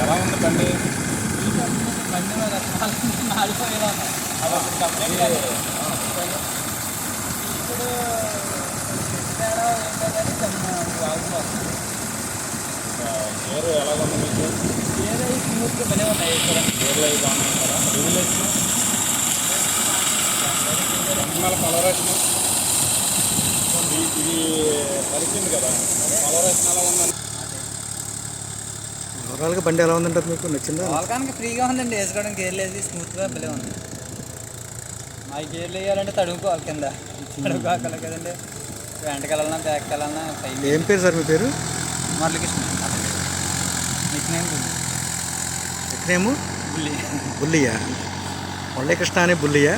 ఎలా ఉంది బండి? బండి మీద మారిపోయేలా ఉన్నాయి. ఇప్పుడు తేడా ఏంటంటే వాగుతుంది. గేరు ఎలా ఉంది మీకు? ఏదో స్మూత్గా పనే ఉన్నాయి ఇక్కడ. గేర్లు అవి బాగుంటారా? రెగ్యులేషన్ సినిమాల కలరేషన్ ఇది కలిసింది కదా, కలరేషన్ ఎలా ఉందని ఓవరాల్గా బండి ఎలా ఉందంటారు? మీకు నచ్చిందా? వాళ్ళకానికి ఫ్రీగా ఉందండి, వేసుకోవడానికి గేర్లు వేసి స్మూత్గా భలే ఉంది. మా గేర్లు వేయాలంటే తడుముకోవాలి కింద, తడుముకోవాలి కదండి. వెంటకి వెళ్ళాలన్నా బ్యాక్కి వెళ్ళాలన్నా పైకి. ఏం పేరు సార్ మీ పేరు? మురళీకృష్ణ. నిక్ నేమ్ బుల్లి. ఎక్కడేమో బుల్లి. బుల్లియా? మురళీకృష్ణ అనే బుల్లియా?